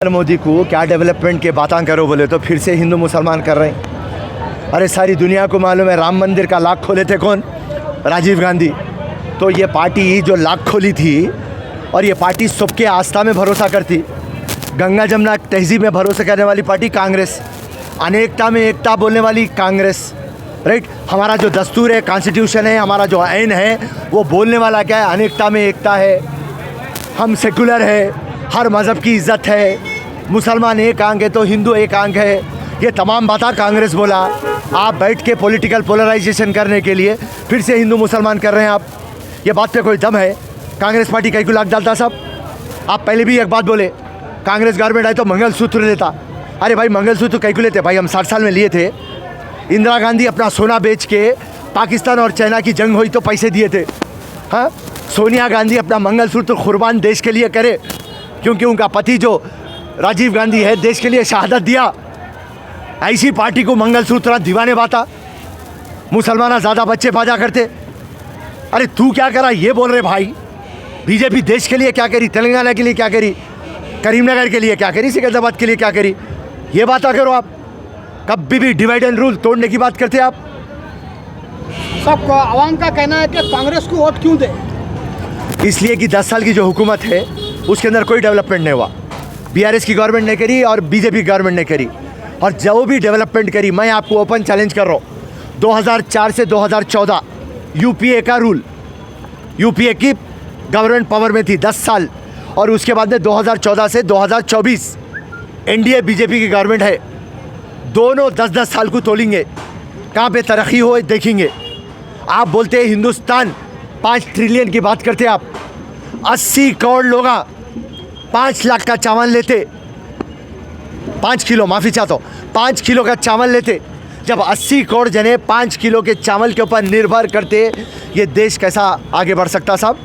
मोदी को क्या डेवलपमेंट के बातें करो बोले तो फिर से हिंदू मुसलमान कर रहे हैं। अरे सारी दुनिया को मालूम है राम मंदिर का लाख खोले थे कौन? राजीव गांधी। तो ये पार्टी जो लाख खोली थी और ये पार्टी सबके आस्था में भरोसा करती, गंगा जमुना तहजीब में भरोसा करने वाली पार्टी कांग्रेस, अनेकता में एकता बोलने वाली कांग्रेस, राइट। हमारा जो दस्तूर है, कॉन्स्टिट्यूशन है, हमारा जो आइन है वो बोलने वाला क्या है? अनेकता में एकता है। हम सेकुलर है, हर मज़हब की इज़्ज़त है, मुसलमान एक आंख है तो हिंदू एक आंख है। ये तमाम बातें कांग्रेस बोला। आप बैठ के पॉलिटिकल पोलराइजेशन करने के लिए फिर से हिंदू मुसलमान कर रहे हैं आप। ये बात पे कोई दम है? कांग्रेस पार्टी कहीं को लाख डालता साहब। आप पहले भी एक बात बोले, कांग्रेस गवर्नमेंट आए तो मंगलसूत्र लेता। अरे भाई मंगलसूत्र कहीं को लेते भाई? हम 60 साल में लिए थे। इंदिरा गांधी अपना सोना बेच के पाकिस्तान और चाइना की जंग हुई तो पैसे दिए थे। हाँ, सोनिया गांधी अपना मंगलसूत्र कुर्बान देश के लिए करे क्योंकि उनका पति जो राजीव गांधी है देश के लिए शहादत दिया। ऐसी पार्टी को मंगलसूत्र दीवाने बाता, मुसलमान ज़्यादा बच्चे पैदा करते। अरे तू क्या करा ये बोल रहे भाई? बीजेपी देश के लिए क्या करी? तेलंगाना के लिए क्या करी? करीमनगर के लिए क्या करी? सिकंदराबाद के लिए क्या करी? ये बात करो आप। कभी भी डिवाइड एंड रूल तोड़ने की बात करते आप। सब आवाम का कहना है कि कांग्रेस को वोट क्यों दे? इसलिए कि 10 साल की जो हुकूमत है उसके अंदर कोई डेवलपमेंट नहीं हुआ। बीआरएस की गवर्नमेंट ने करी और बीजेपी गवर्नमेंट ने करी। और जो भी डेवलपमेंट करी, मैं आपको ओपन चैलेंज कर रहा हूँ, 2004 से 2014 यूपीए का रूल, यूपीए की गवर्नमेंट पावर में थी 10 साल, और उसके बाद में 2014 से 2024 एनडीए बीजेपी की गवर्नमेंट है। दोनों 10-10 साल को तोलेंगे, कहाँ पे तरक्की हो देखेंगे। आप बोलते हैं हिंदुस्तान 5 ट्रिलियन की बात करते आप। 80 करोड़ लोग 5 लाख का चावल लेते, 5 किलो, माफ़ी चाहता हूँ, 5 किलो का चावल लेते। जब 80 करोड़ जने 5 किलो के चावल के ऊपर निर्भर करते, ये देश कैसा आगे बढ़ सकता साहब?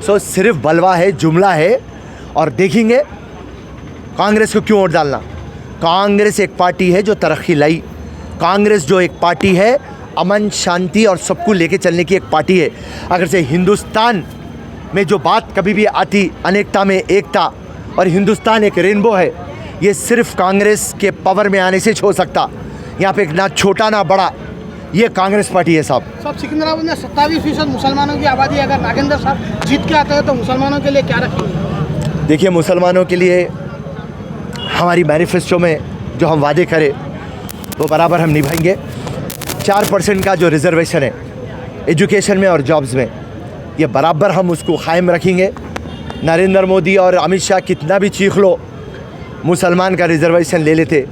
सो सिर्फ बलवा है, जुमला है। और देखेंगे कांग्रेस को क्यों वोट डालना। कांग्रेस एक पार्टी है जो तरक्की लाई। कांग्रेस जो एक पार्टी है अमन शांति और सबको लेके चलने की एक पार्टी है। अगर से हिंदुस्तान में जो बात कभी भी आती, अनेकता में एकता, और हिंदुस्तान एक रेनबो है, ये सिर्फ कांग्रेस के पावर में आने से हो सकता। यहाँ पे ना छोटा ना बड़ा, ये कांग्रेस पार्टी है साहब। सब सिकंदराबाद में 27% मुसलमानों की आबादी, अगर नागेंद्र साहब जीत के आते हैं तो मुसलमानों के लिए क्या रखेंगे? देखिए, मुसलमानों के लिए हमारी मैनिफेस्टो में जो हम वादे करें वो बराबर हम निभाएंगे। 4% का जो रिजर्वेशन है एजुकेशन में और जॉब्स में, ये बराबर हम उसको कायम रखेंगे। नरेंद्र मोदी और अमित शाह कितना भी चीख लो, मुसलमान का रिजर्वेशन ले लेते।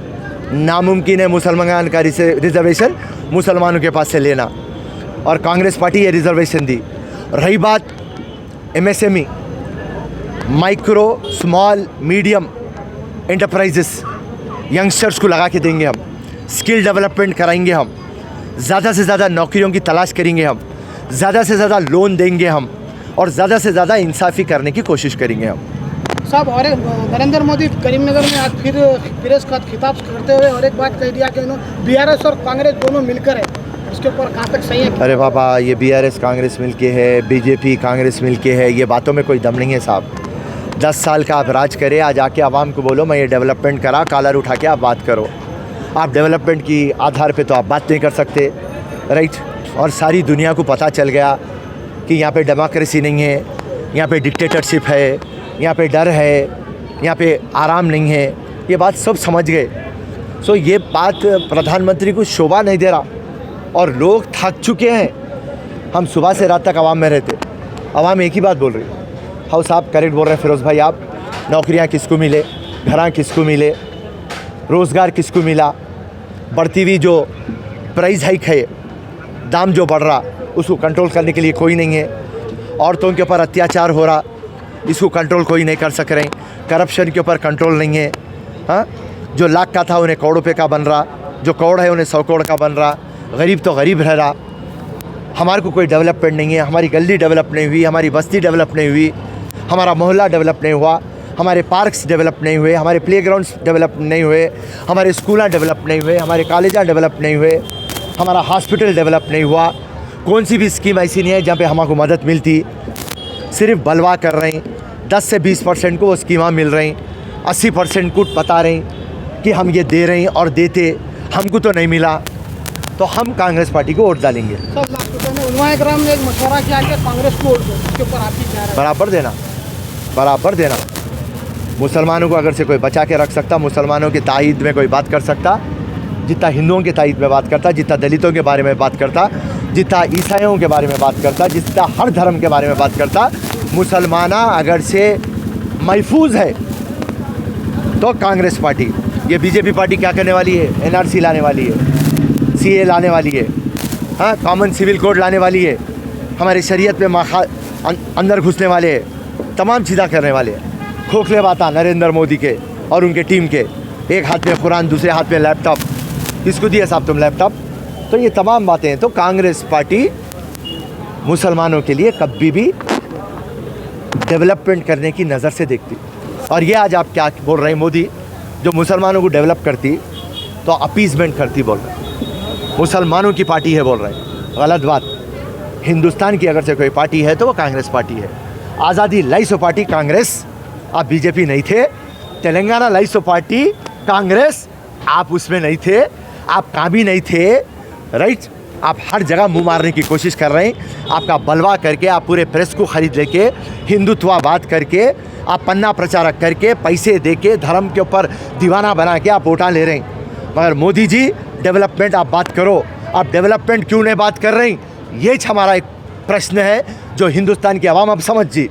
नामुमकिन है मुसलमान का रिजर्वेशन मुसलमानों के पास से लेना, और कांग्रेस पार्टी ये रिजर्वेशन दी। रही बात MSME, micro small medium enterprises, youngsters को लगा के देंगे हम, स्किल डेवलपमेंट कराएंगे हम, ज़्यादा से ज़्यादा नौकरियों की तलाश करेंगे हम, ज़्यादा से ज़्यादा लोन देंगे हम, और ज़्यादा से ज़्यादा इंसाफ़ी करने की कोशिश करेंगे हम साहब। और नरेंद्र मोदी करीमनगर में आज फिर प्रेस का खिताब करते हुए और एक बात कह दिया कि बीआरएस और कांग्रेस दोनों मिलकर है, उसके ऊपर कहाँ तक सही है? अरे बाबा, ये बीआरएस कांग्रेस मिलके है, बीजेपी कांग्रेस मिलके है, ये बातों में कोई दम नहीं है साहब। 10 साल का आप राज करे, आज आके आवाम को बोलो मैं ये डेवलपमेंट करा, कॉलर उठा के आप बात करो। आप डेवलपमेंट की आधार पे तो आप बात नहीं कर सकते, राइट। और सारी दुनिया को पता चल गया कि यहाँ पे डेमोक्रेसी नहीं है, यहाँ पे डिक्टेटरशिप है, यहाँ पे डर है, यहाँ पे आराम नहीं है। ये बात सब समझ गए। सो ये बात प्रधानमंत्री को शोभा नहीं दे रहा, और लोग थक चुके हैं। हम सुबह से रात तक आवाम में रहते, आवाम एक ही बात बोल रही है। हाँ साहब, करेक्ट बोल रहे हैं फिरोज़ भाई आप। नौकरियाँ किसको मिले, घरां किसको मिले, रोज़गार किसको मिला, बढ़ती हुई जो प्राइस हाइक है, दाम जो बढ़ रहा, उसको कंट्रोल करने के लिए कोई नहीं है। औरतों के ऊपर अत्याचार हो रहा, इसको कंट्रोल कोई नहीं कर सक रहे। करप्शन के ऊपर कंट्रोल नहीं है। हाँ, जो लाख का था उन्हें करोड़ रुपये का बन रहा, जो करोड़ है उन्हें 100 करोड़ का बन रहा, गरीब तो गरीब रह रहा। हमारे को कोई डेवलपमेंट नहीं है, हमारी गली डेवलप नहीं हुई, हमारी बस्ती डेवलप नहीं हुई, हमारा मोहल्ला डेवलप नहीं हुआ, हमारे पार्क्स डेवलप नहीं हुए, हमारे प्लेग्राउंड्स डेवलप नहीं हुए, हमारे स्कूल डेवलप नहीं हुए, हमारे कॉलेज डेवलप नहीं हुए, हमारा हॉस्पिटल डेवलप नहीं हुआ। कौन सी भी स्कीम ऐसी नहीं है जहाँ पे हमको मदद मिलती। सिर्फ बलवा कर रहे हैं। 10 से 20% को वो स्कीमां मिल रही। 80% कूट बता रहे हैं कि हम ये दे रहे हैं और देते, हमको तो नहीं मिला, तो हम कांग्रेस पार्टी को वोट डालेंगे। सर लाख रुपये में उलमा कराम ने एक मशवरा किया कि कांग्रेस को वोट दो, इसके ऊपर आप ही क्या राय है? बराबर देना। मुसलमानों को अगर से कोई बचा के रख सकता, मुसलमानों की ताईद में कोई बात कर सकता, जितना हिंदुओं के ताईद में बात करता, जितना दलितों के बारे में बात करता, जितना ईसाइयों के बारे में बात करता, जितना हर धर्म के बारे में बात करता, मुसलमाना अगर से महफूज है तो कांग्रेस पार्टी। ये बीजेपी पार्टी क्या करने वाली है? एनआरसी लाने वाली है, सीए लाने वाली है, हाँ, कॉमन सिविल कोड लाने वाली है, हमारे शरीयत में अंदर घुसने वाले हैं, तमाम चीज़ें करने वाले हैं। खोखले बातें नरेंद्र मोदी के और उनके टीम के, एक हाथ में कुरान, दूसरे हाथ में लैपटॉप, किसको दिया साहब तुम लैपटॉप? तो ये तमाम बातें हैं। तो कांग्रेस पार्टी मुसलमानों के लिए कभी भी डेवलपमेंट करने की नज़र से देखती। और ये आज आप क्या बोल रहे हैं? मोदी जो मुसलमानों को डेवलप करती तो अपीजमेंट करती बोल रहे हैं, मुसलमानों की पार्टी है बोल रहे हैं। गलत बात। हिंदुस्तान की अगर से कोई पार्टी है तो वो कांग्रेस पार्टी है। आज़ादी लाई सो पार्टी कांग्रेस, आप बीजेपी नहीं थे। तेलंगाना लाई सो पार्टी कांग्रेस, आप उसमें नहीं थे, आप काबी नहीं थे, राइट। आप हर जगह मुंह मारने की कोशिश कर रहे हैं। आपका बलवा करके, आप पूरे प्रेस को ख़रीद लेके, हिंदुत्ववाद करके, आप पन्ना प्रचारक करके, पैसे देके, धर्म के ऊपर दीवाना बना के आप वोटा ले रहे हैं। मगर मोदी जी, डेवलपमेंट आप बात करो, आप डेवलपमेंट क्यों नहीं बात कर रहे हैं? ये हमारा एक प्रश्न है जो हिंदुस्तान की आवाम अब समझ जी।